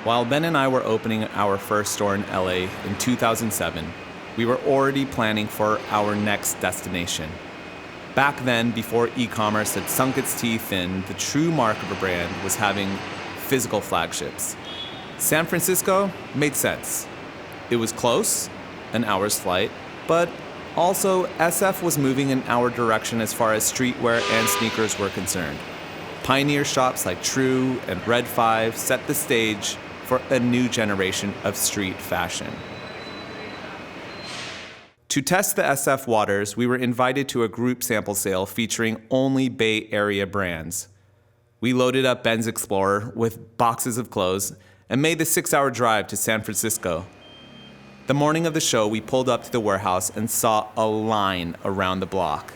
While Ben and I were opening our first store in LA in 2007, we were already planning for our next destination. Back then, before e-commerce had sunk its teeth in, the true mark of a brand was having physical flagships. San Francisco made sense. It was close, an hour's flight, but also SF was moving in our direction as far as streetwear and sneakers were concerned. Pioneer shops like True and Red 5 set the stage for a new generation of street fashion. To test the SF waters, we were invited to a group sample sale featuring only Bay Area brands. We loaded up Ben's Explorer with boxes of clothes and made the 6-hour drive to San Francisco. The morning of the show, we pulled up to the warehouse and saw a line around the block.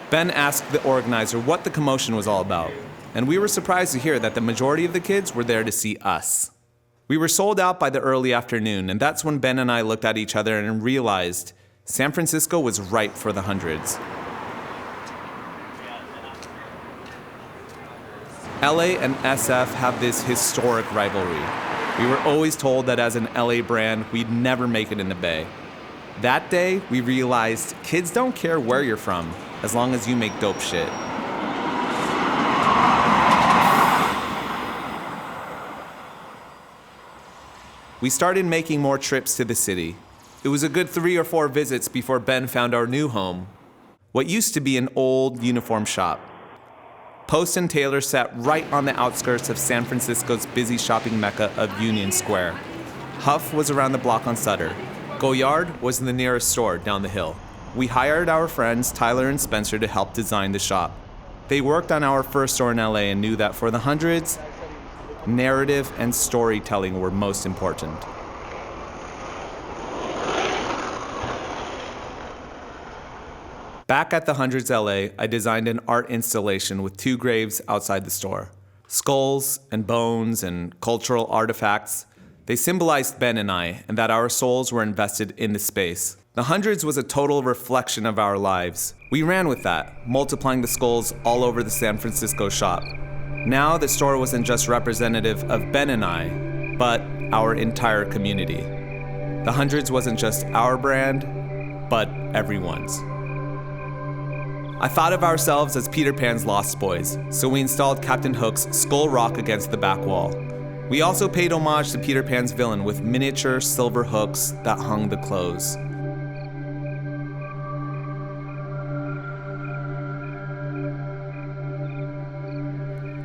Ben asked the organizer what the commotion was all about, and we were surprised to hear that the majority of the kids were there to see us. We were sold out by the early afternoon, and that's when Ben and I looked at each other and realized San Francisco was ripe for the hundreds. LA and SF have this historic rivalry. We were always told that as an LA brand, we'd never make it in the Bay. That day, we realized kids don't care where you're from, as long as you make dope shit. We started making more trips to the city. It was a good 3 or 4 visits before Ben found our new home, what used to be an old uniform shop. Post and Taylor sat right on the outskirts of San Francisco's busy shopping mecca of Union Square. Huff was around the block on Sutter. Goyard was the nearest store down the hill. We hired our friends Tyler and Spencer to help design the shop. They worked on our first store in LA and knew that for the hundreds, narrative and storytelling were most important. Back at the Hundreds LA, I designed an art installation with 2 graves outside the store. Skulls and bones and cultural artifacts. They symbolized Ben and I, and that our souls were invested in the space. The Hundreds was a total reflection of our lives. We ran with that, multiplying the skulls all over the San Francisco shop. Now the store wasn't just representative of Ben and I, but our entire community. The Hundreds wasn't just our brand, but everyone's. I thought of ourselves as Peter Pan's Lost Boys, so we installed Captain Hook's skull rock against the back wall. We also paid homage to Peter Pan's villain with miniature silver hooks that hung the clothes.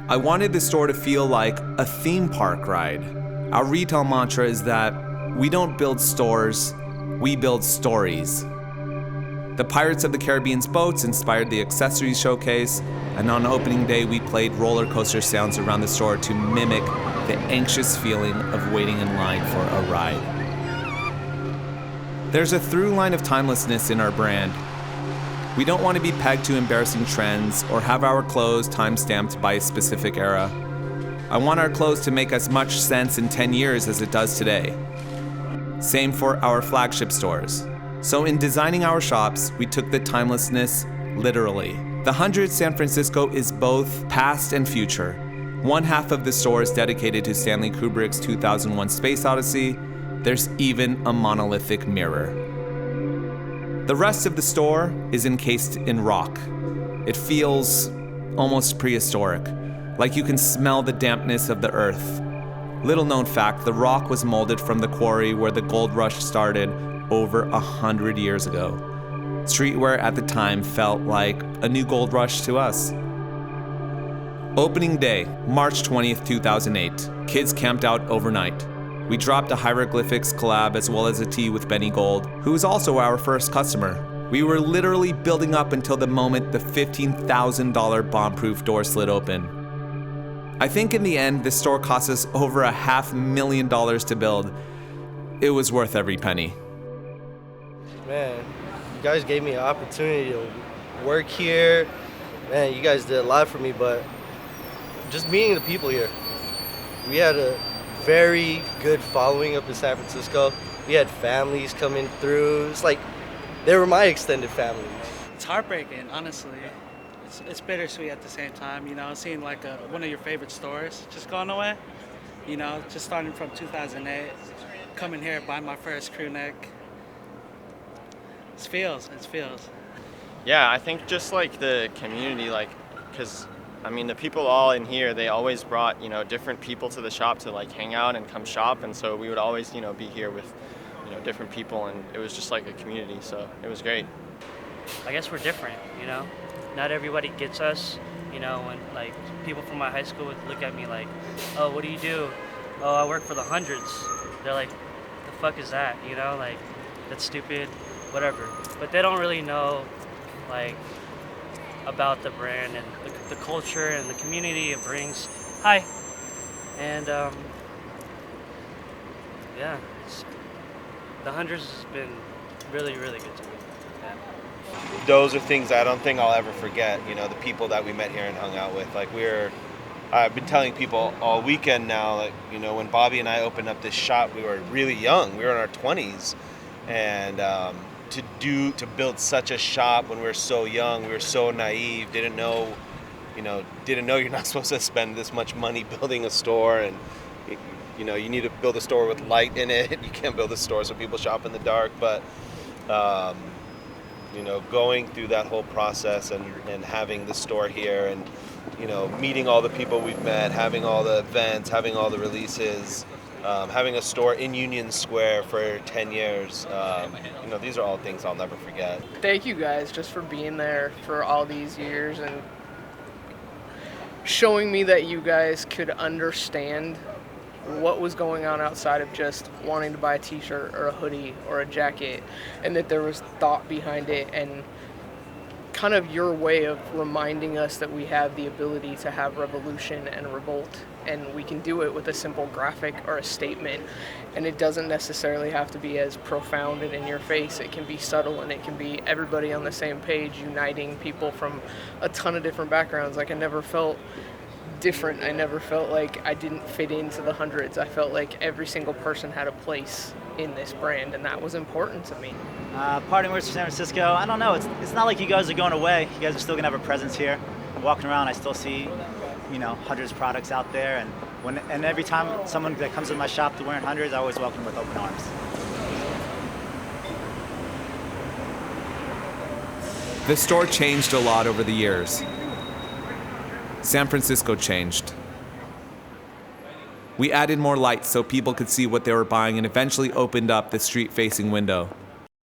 I wanted the store to feel like a theme park ride. Our retail mantra is that we don't build stores, we build stories. The Pirates of the Caribbean's boats inspired the accessories showcase, and on opening day we played roller coaster sounds around the store to mimic the anxious feeling of waiting in line for a ride. There's a through line of timelessness in our brand. We don't want to be pegged to embarrassing trends or have our clothes time-stamped by a specific era. I want our clothes to make as much sense in 10 years as it does today. Same for our flagship stores. So in designing our shops, we took the timelessness literally. The 100 San Francisco is both past and future. One half of the store is dedicated to Stanley Kubrick's 2001 Space Odyssey. There's even a monolithic mirror. The rest of the store is encased in rock. It feels almost prehistoric, like you can smell the dampness of the earth. Little known fact, the rock was molded from the quarry where the gold rush started over 100 years ago. Streetwear at the time felt like a new gold rush to us. Opening day, March 20th, 2008. Kids camped out overnight. We dropped a hieroglyphics collab as well as a tee with Benny Gold, who was also our first customer. We were literally building up until the moment the $15,000 bomb-proof door slid open. I think in the end, this store cost us over $500,000 to build. It was worth every penny. Man, you guys gave me an opportunity to work here. Man, you guys did a lot for me, but just meeting the people here. We had a very good following up in San Francisco. We had families coming through. It's like they were my extended family. It's heartbreaking, honestly. It's bittersweet at the same time, you know, seeing like one of your favorite stores just gone away. You know, just starting from 2008, coming here, buying my first crew neck. It feels. Yeah, I think just like the community, like, because I mean, the people all in here, they always brought, different people to the shop to like hang out and come shop. And so we would always, be here with, different people. And it was just like a community. So it was great. I guess we're different, Not everybody gets us, when like people from my high school would look at me like, oh, what do you do? Oh, I work for the hundreds. They're like, the fuck is that? Like, that's stupid, whatever. But they don't really know, like, about the brand and the culture and the community it brings. Hi. And yeah, the hundreds has been really, really good to me. Yeah. Those are things I don't think I'll ever forget, the people that we met here and hung out with. Like I've been telling people all weekend now, like, when Bobby and I opened up this shop, we were really young. We were in our 20s. And to build such a shop when we were so young, we were so naive, didn't know you're not supposed to spend this much money building a store. And, you need to build a store with light in it. You can't build a store so people shop in the dark. But, going through that whole process and having the store here and, meeting all the people we've met, having all the events, having all the releases, having a store in Union Square for 10 years, these are all things I'll never forget. Thank you guys just for being there for all these years and showing me that you guys could understand what was going on outside of just wanting to buy a t-shirt or a hoodie or a jacket, and that there was thought behind it, and kind of your way of reminding us that we have the ability to have revolution and revolt, and we can do it with a simple graphic or a statement, and it doesn't necessarily have to be as profound and in your face. It can be subtle, and it can be everybody on the same page, uniting people from a ton of different backgrounds. Like, I never felt different. I never felt like I didn't fit into the hundreds. I felt like every single person had a place in this brand, and that was important to me. Parting words for San Francisco, I don't know. It's not like you guys are going away. You guys are still going to have a presence here. Walking around, I still see, hundreds of products out there. And every time someone that comes to my shop to wearing hundreds, I always welcome them with open arms. The store changed a lot over the years. San Francisco changed. We added more lights so people could see what they were buying and eventually opened up the street-facing window.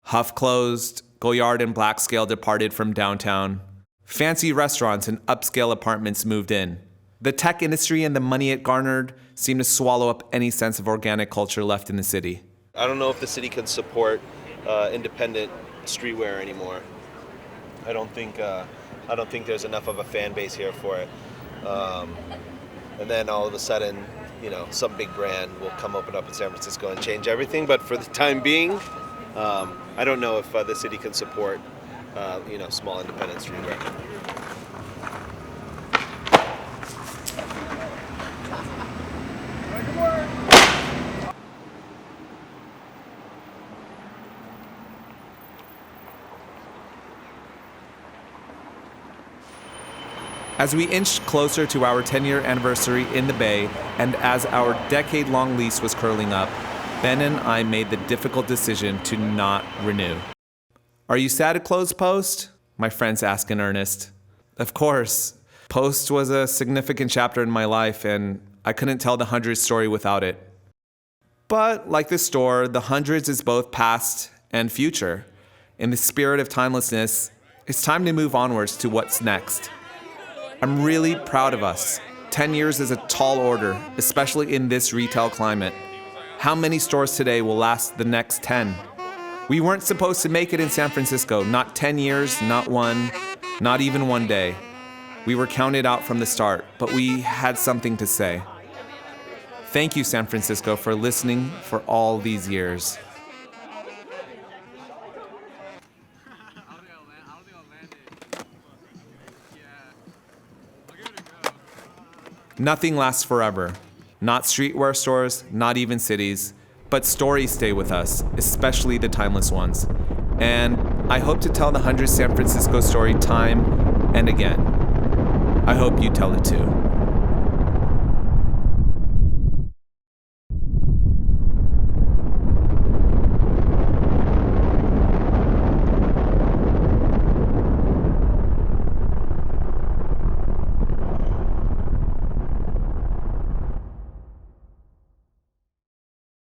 Huff closed, Goyard and Blackscale departed from downtown. Fancy restaurants and upscale apartments moved in. The tech industry and the money it garnered seemed to swallow up any sense of organic culture left in the city. I don't know if the city can support independent streetwear anymore. I don't think there's enough of a fan base here for it. And then all of a sudden, some big brand will come open up in San Francisco and change everything. But for the time being, I don't know if the city can support, small independent streetwear. As we inched closer to our 10-year anniversary in the Bay, and as our decade-long lease was curling up, Ben and I made the difficult decision to not renew. Are you sad to close Post? My friends ask in earnest. Of course. Post was a significant chapter in my life, and I couldn't tell the Hundreds story without it. But like the store, the Hundreds is both past and future. In the spirit of timelessness, it's time to move onwards to what's next. I'm really proud of us. 10 years is a tall order, especially in this retail climate. How many stores today will last the next 10? We weren't supposed to make it in San Francisco. Not 10 years, not one, not even one day. We were counted out from the start, but we had something to say. Thank you, San Francisco, for listening for all these years. Nothing lasts forever. Not streetwear stores, not even cities, but stories stay with us, especially the timeless ones. And I hope to tell the 100 San Francisco story time and again. I hope you tell it too.